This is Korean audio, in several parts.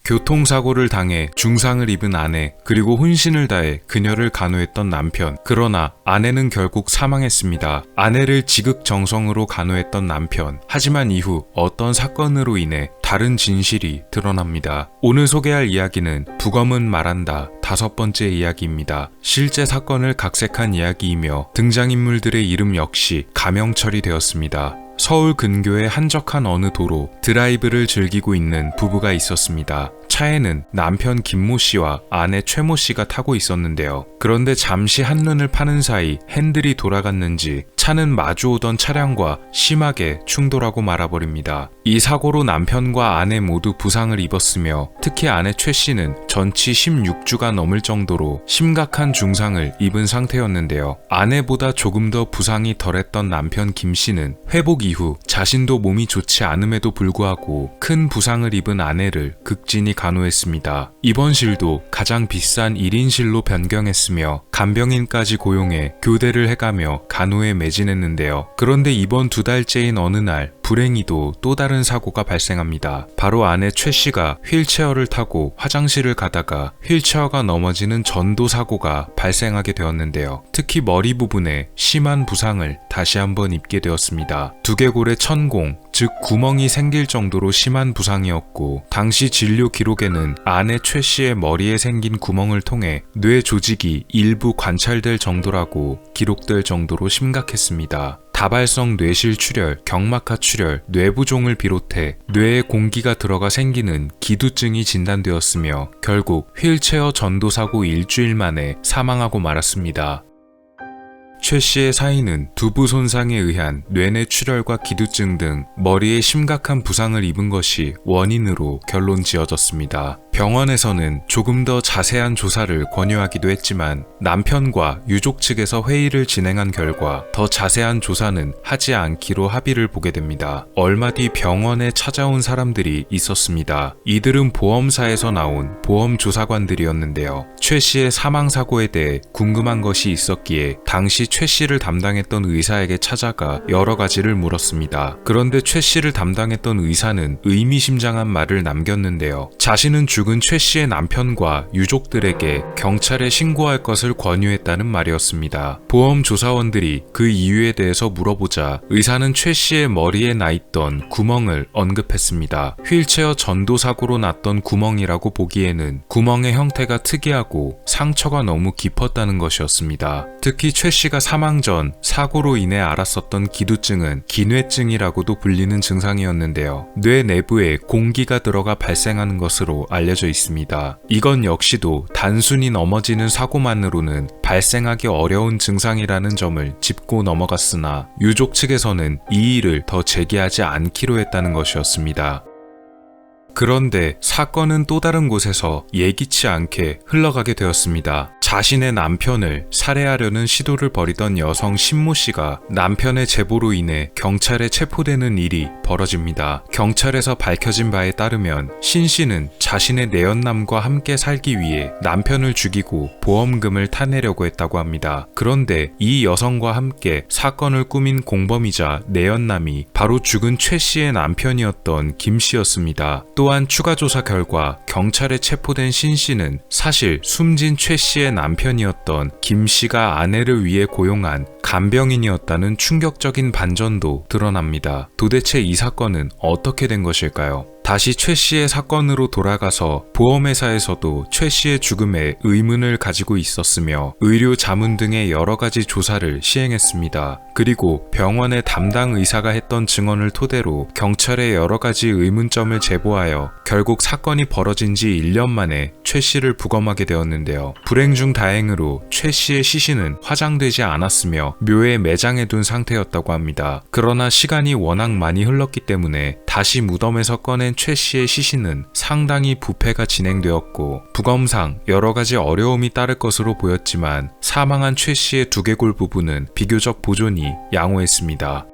교통사고를 당해 중상을 입은 아내, 그리고 혼신을 다해 그녀를 간호했던 남편. 그러나 아내는 결국 사망했습니다. 아내를 지극정성으로 간호했던 남편. 하지만 이후 어떤 사건으로 인해 다른 진실이 드러납니다. 오늘 소개할 이야기는 부검은 말한다 5번째 이야기입니다. 실제 사건을 각색한 이야기이며 등장인물들의 이름 역시 가명 처리되었습니다. 서울 근교의 한적한 어느 도로, 드라이브를 즐기고 있는 부부가 있었습니다. 차에는 남편 김모 씨와 아내 최모 씨가 타고 있었는데요. 그런데 잠시 한눈을 파는 사이 핸들이 돌아갔는지 차는 마주오던 차량과 심하게 충돌하고 말아버립니다. 이 사고로 남편과 아내 모두 부상을 입었으며 특히 아내 최 씨는 전치 16주가 넘을 정도로 심각한 중상을 입은 상태였는데요. 아내보다 조금 더 부상이 덜했던 남편 김 씨는 회복 이후 자신도 몸이 좋지 않음에도 불구하고 큰 부상을 입은 아내를 극진히 간호했습니다. 입원실도 가장 비싼 1인실로 변경했으며 간병인까지 고용해 교대를 해가며 간호에 매진했는데요. 그런데 이번 2달째인 어느 날 불행히도 또 다른 사고가 발생합니다. 바로 아내 최 씨가 휠체어를 타고 화장실을 가다가 휠체어가 넘어지는 전도 사고가 발생하게 되었는데요. 특히 머리 부분에 심한 부상을 다시 한번 입게 되었습니다. 두개골에 천공, 즉 구멍이 생길 정도로 심한 부상이었고 당시 진료 기록에는 아내 최 씨의 머리에 생긴 구멍을 통해 뇌 조직이 일부 관찰될 정도라고 기록될 정도로 심각했습니다. 다발성 뇌실 출혈, 경막하 출혈, 뇌부종을 비롯해 뇌에 공기가 들어가 생기는 기두증이 진단되었으며 결국 휠체어 전도사고 일주일 만에 사망하고 말았습니다. 최 씨의 사인은 두부 손상에 의한 뇌내 출혈과 기두증 등 머리에 심각한 부상을 입은 것이 원인으로 결론 지어졌습니다. 병원에서는 조금 더 자세한 조사를 권유하기도 했지만 남편과 유족 측에서 회의를 진행한 결과 더 자세한 조사는 하지 않기로 합의를 보게 됩니다. 얼마 뒤 병원에 찾아온 사람들이 있었습니다. 이들은 보험사에서 나온 보험조사관들이었는데요. 최 씨의 사망사고에 대해 궁금한 것이 있었기에 당시 최 씨를 담당했던 의사에게 찾아가 여러 가지를 물었습니다. 그런데 최 씨를 담당했던 의사는 의미심장한 말을 남겼는데요. 자신은 죽은 최 씨의 남편과 유족들에게 경찰에 신고할 것을 권유했다는 말이었습니다. 보험조사원들이 그 이유에 대해서 물어보자 의사는 최 씨의 머리에 나 있던 구멍을 언급했습니다. 휠체어 전도사고로 났던 구멍이라고 보기에는 구멍의 형태가 특이하고 상처가 너무 깊었다는 것이었습니다. 특히 최 씨가 사망 전 사고로 인해 앓았었던 기두증은 기뇌증이라고도 불리는 증상이었는데요. 뇌 내부에 공기가 들어가 발생하는 것으로 알려져 있습니다. 이건 역시도 단순히 넘어지는 사고만으로는 발생하기 어려운 증상이라는 점을 짚고 넘어갔으나 유족 측에서는 이 일을 더 제기하지 않기로 했다는 것이었습니다. 그런데 사건은 또 다른 곳에서 예기치 않게 흘러가게 되었습니다. 자신의 남편을 살해하려는 시도를 벌이던 여성 신모 씨가 남편의 제보로 인해 경찰에 체포되는 일이 벌어집니다. 경찰에서 밝혀진 바에 따르면 신 씨는 자신의 내연남과 함께 살기 위해 남편을 죽이고 보험금을 타내려고 했다고 합니다. 그런데 이 여성과 함께 사건을 꾸민 공범이자 내연남이 바로 죽은 최 씨의 남편이었던 김 씨였습니다. 또한 추가 조사 결과 경찰에 체포된 신 씨는 사실 숨진 최 씨의 남편이었던 김 씨가 아내를 위해 고용한 간병인이었다는 충격적인 반전도 드러납니다. 도대체 이 사건은 어떻게 된 것일까요? 다시 최 씨의 사건으로 돌아가서 보험회사에서도 최 씨의 죽음에 의문을 가지고 있었으며 의료 자문 등의 여러 가지 조사를 시행했습니다. 그리고 병원의 담당 의사가 했던 증언을 토대로 경찰에 여러 가지 의문점을 제보하여 결국 사건이 벌어진 지 1년 만에 최 씨를 부검하게 되었는데요. 불행 중 다행으로 최 씨의 시신은 화장되지 않았으며 묘에 매장해둔 상태였다고 합니다. 그러나 시간이 워낙 많이 흘렀기 때문에 다시 무덤에서 꺼낸 최 씨의 시신은 상당히 부패가 진행되었고 부검상 여러 가지 어려움이 따를 것으로 보였지만 사망한 최 씨의 두개골 부분은 비교적 보존이 양호했습니다.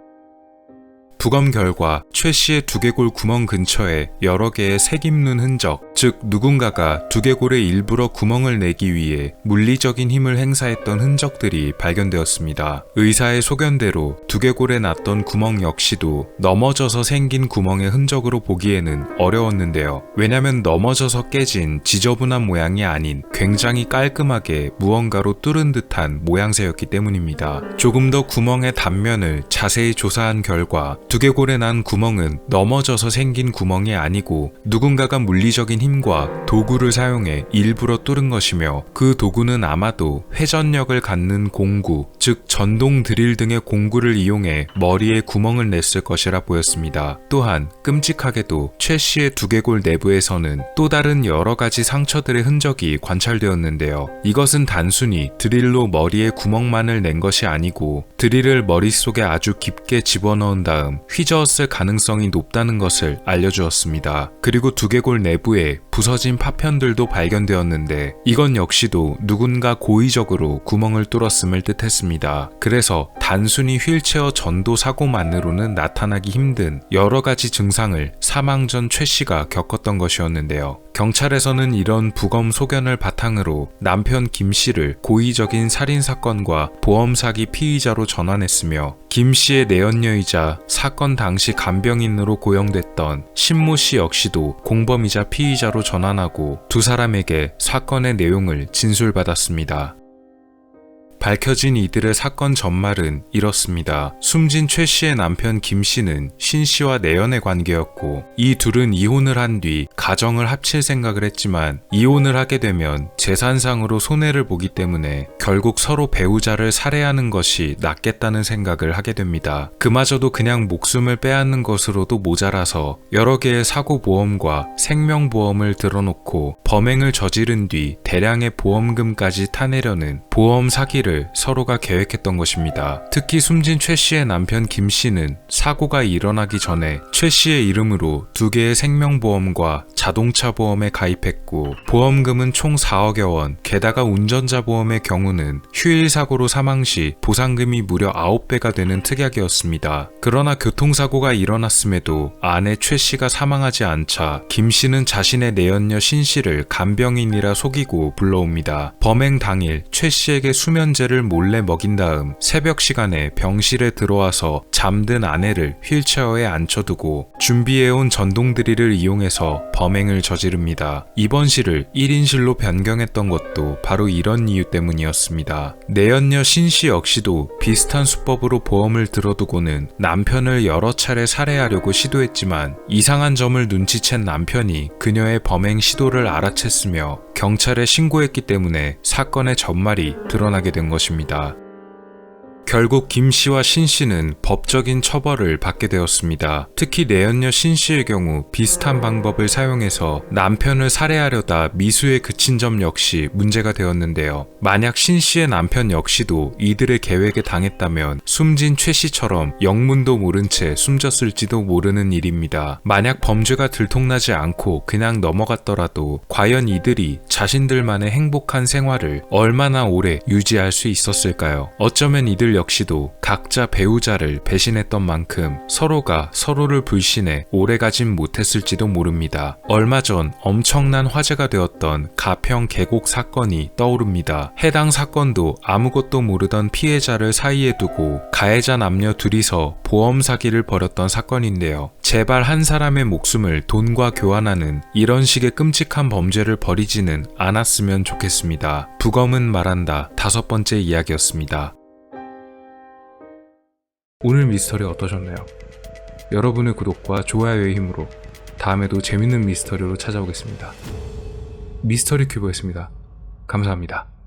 부검 결과 최 씨의 두개골 구멍 근처에 여러 개의 색 입는 흔적, 즉 누군가가 두개골에 일부러 구멍을 내기 위해 물리적인 힘을 행사했던 흔적들이 발견되었습니다. 의사의 소견대로 두개골에 났던 구멍 역시도 넘어져서 생긴 구멍의 흔적으로 보기에는 어려웠는데요. 왜냐면 넘어져서 깨진 지저분한 모양이 아닌 굉장히 깔끔하게 무언가로 뚫은 듯한 모양새였기 때문입니다. 조금 더 구멍의 단면을 자세히 조사한 결과 두개골에 난 구멍은 넘어져서 생긴 구멍이 아니고 누군가가 물리적인 힘과 도구를 사용해 일부러 뚫은 것이며 그 도구는 아마도 회전력을 갖는 공구, 즉 전동 드릴 등의 공구를 이용해 머리에 구멍을 냈을 것이라 보였습니다. 또한 끔찍하게도 최 씨의 두개골 내부에서는 또 다른 여러 가지 상처들의 흔적이 관찰되었는데요. 이것은 단순히 드릴로 머리에 구멍만을 낸 것이 아니고 드릴을 머릿속에 아주 깊게 집어넣은 다음 휘저었을 가능성이 높다는 것을 알려주었습니다. 그리고 두개골 내부에 부서진 파편들도 발견되었는데 이건 역시도 누군가 고의적으로 구멍을 뚫었음을 뜻했습니다. 그래서 단순히 휠체어 전도 사고만으로는 나타나기 힘든 여러 가지 증상을 사망 전 최 씨가 겪었던 것이었는데요. 경찰에서는 이런 부검 소견을 바탕으로 남편 김 씨를 고의적인 살인사건과 보험사기 피의자로 전환했으며 김 씨의 내연녀이자 사건 당시 간병인으로 고용됐던 신모 씨 역시도 공범이자 피의자로 전환하고 두 사람에게 사건의 내용을 진술받았습니다. 밝혀진 이들의 사건 전말은 이렇습니다. 숨진 최 씨의 남편 김 씨는 신 씨와 내연의 관계였고 이 둘은 이혼을 한 뒤 가정을 합칠 생각을 했지만 이혼을 하게 되면 재산상으로 손해를 보기 때문에 결국 서로 배우자를 살해하는 것이 낫겠다는 생각을 하게 됩니다. 그마저도 그냥 목숨을 빼앗는 것으로도 모자라서 여러 개의 사고보험과 생명보험을 들어놓고 범행을 저지른 뒤 대량의 보험금까지 타내려는 보험 사기를 서로가 계획했던 것입니다. 특히 숨진 최 씨의 남편 김 씨는 사고가 일어나기 전에 최 씨의 이름으로 2개의 생명보험과 자동차 보험에 가입했고 보험금은 총 4억여 원, 게다가 운전자 보험의 경우는 휴일 사고로 사망 시 보상금이 무려 9배가 되는 특약이었습니다. 그러나 교통사고가 일어났음에도 아내 최 씨가 사망하지 않자 김 씨는 자신의 내연녀 신 씨를 간병인이라 속이고 불러옵니다. 범행 당일 최 씨에게 수면제를 몰래 먹인 다음 새벽 시간에 병실에 들어와서 잠든 아내를 휠체어에 앉혀두고 준비해온 전동 드릴을 이용해서 범행을 저지릅니다. 입원실을 1인실로 변경했던 것도 바로 이런 이유 때문이었습니다. 내연녀 신 씨 역시도 비슷한 수법으로 보험을 들어두고는 남편을 여러 차례 살해하려고 시도했지만 이상한 점을 눈치챈 남편이 그녀의 범행 시도를 알아챘으며 경찰에 신고했기 때문에 사건의 전말이 드러나게 된 것입니다. 결국 김 씨와 신 씨는 법적인 처벌을 받게 되었습니다. 특히 내연녀 신 씨의 경우 비슷한 방법을 사용해서 남편을 살해하려다 미수에 그친 점 역시 문제가 되었는데요. 만약 신 씨의 남편 역시도 이들의 계획에 당했다면 숨진 최 씨처럼 영문도 모른 채 숨졌을지도 모르는 일입니다. 만약 범죄가 들통나지 않고 그냥 넘어갔더라도 과연 이들이 자신들만의 행복한 생활을 얼마나 오래 유지할 수 있었을까요? 어쩌면 이들 역시도 각자 배우자를 배신했던 만큼 서로가 서로를 불신해 오래가진 못했을지도 모릅니다. 얼마 전 엄청난 화제가 되었던 가평 계곡 사건이 떠오릅니다. 해당 사건도 아무것도 모르던 피해자를 사이에 두고 가해자 남녀 둘이서 보험 사기를 벌였던 사건인데요. 제발 한 사람의 목숨을 돈과 교환하는 이런 식의 끔찍한 범죄를 벌이지는 않았으면 좋겠습니다. 부검은 말한다. 5번째 이야기였습니다. 오늘 미스터리 어떠셨나요? 여러분의 구독과 좋아요의 힘으로 다음에도 재밌는 미스터리로 찾아오겠습니다. 미스터리 큐브였습니다. 감사합니다.